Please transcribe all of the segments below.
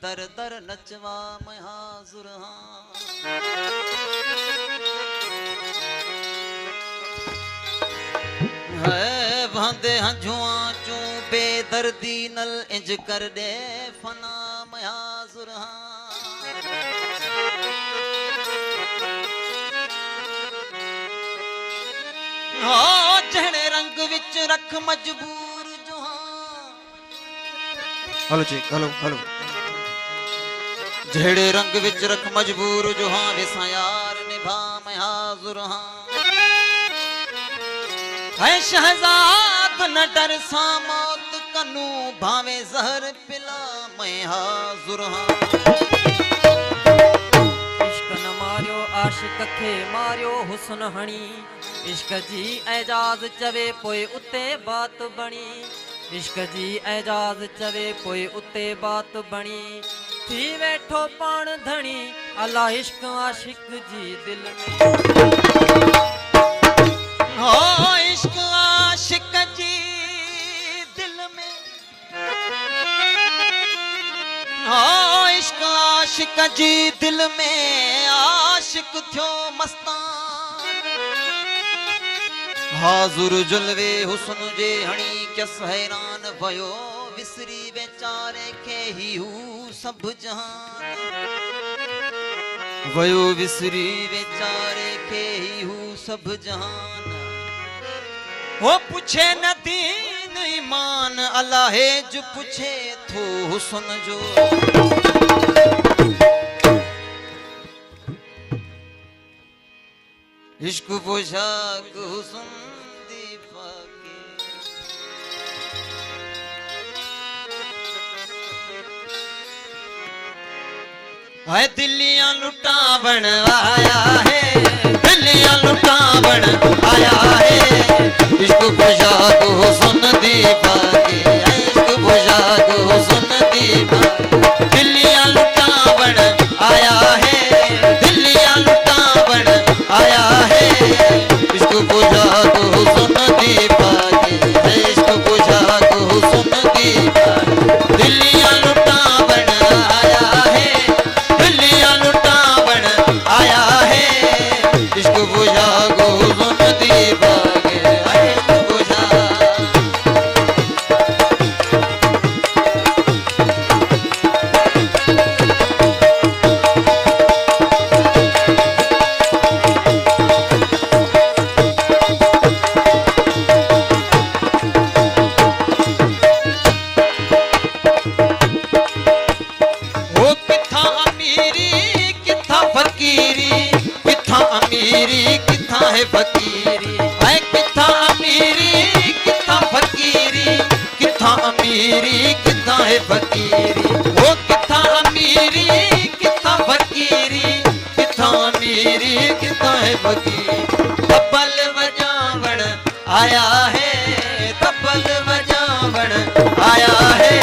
दर दर नचवा मैं हाजुर हाँ। है भांदे हंझुआ चू बेदर्दी नल इंज कर दे फना मैं हाजुर हाँ। हाँ जहने रंग विच रख मजबूर जो हाँ। हेलो चेक हेलो झेड़े रंग विच रख मजबूर जो हाँ विसा यार निभा मैं हाजुर हाँ। है शहजाद न डर सा मौत कनू भावे जहर पिला मैं हाजुर हाँ। इश्क न मारियो आशिक खे मारियो हुस्न हणी इश्क जी एजाज चवे पोए उते बात बणी इश्क जी एजाज चवे पोए उते बात बणी थी वेठो पाण धणी अल्लाह इश्क आशिक जी दिल में हो इश्क आशिक जी दिल में हो इश्क आशिक जी दिल में आशिक थियो मस्तान हाजुर जुलवे हुस्न जे हणी कस हैरान भयो विसरी बेचारे के ही हूँ सब जहान भयो विसरी बेचारे के ही हूँ सब जहान वो पूछे न दीन ईमान अल्लाह जो पूछे थो हुस्न जो इश्क पोशाक हुस्न दीपा के है दिल्लियां लुटावन आया है दिल्लियां लुटावन आया है इश्क पोशाक हुस्न दीपा के इश्क पोशाक हुस्न दीपा दिल्लियां लुटावन आया है दिल्लियां लुटावन आया है इश्क पोशाक हुस्न दीपा के इश्क पोशाक हुस्न दीपा दिल्लियां लुटावन आया है दिल्लियां लुटावन आया है इश्क पोशाक हुस्न दीपा के इश्क पोशाक ओ किथा अमीरी किथा फकीरी किथा अमीरी किथा है फकीरी है किथा अमीरी किथा फकीरी किथा अमीरी किथा है फकीरी ओ किथा अमीरी किथा फकीरी किथा अमीरी किथा है फकीरी तबल बजावण आया है तबल बजावण आया है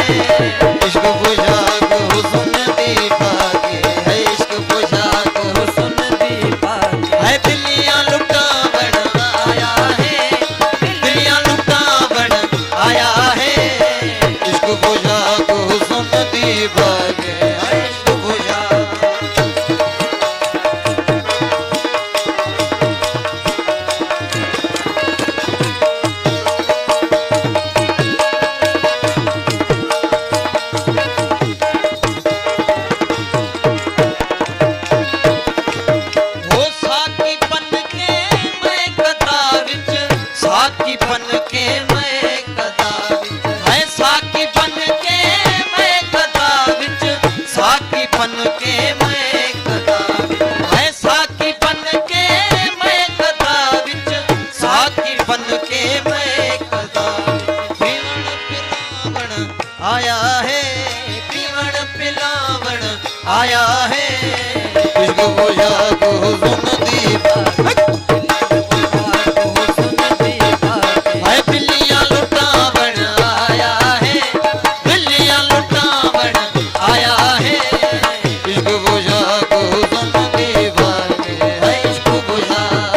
इश्क पोशाक हुस्न दीपा के है इश्क पोशाक हुस्न दीपा के है दिल्लियां लुटावन आया है दिल्लियां लुटावन आया है इश्क पोशाक हुस्न दीपा के है इश्क पोशाक हो साकी बन के मैं कदा विच साकी बन के मैं कदा विच है साकी बन के मैं कदा विच साकी बन के मैं कदा विच है साकी बन के मैं कदा विच साकी बन के मैं कदा पीवण पिलावण आया है पीवण पिलावण आया है इश्क पोशाक हुस्न दीपा है दिल्लियां लुटावन आया है दिल्लियां लुटावन आया है इश्क पोशाक हुस्न दीपा है इश्क पोशाक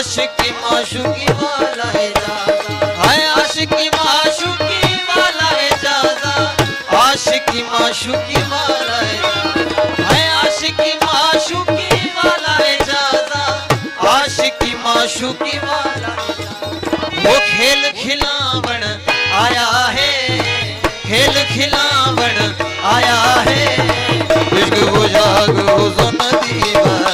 आशिकी माशूकी वाला इजाजा है आशिकी माशूकी वाला इजाजा आशिकी माशूकी वाला इजाजा है आशिकी माशूकी वाला इजाजा आशिकी माशूकी वाला वो खेल खिलावन आया है खेल खिलावन आया है इश्क बुझाग हुज़न दीवार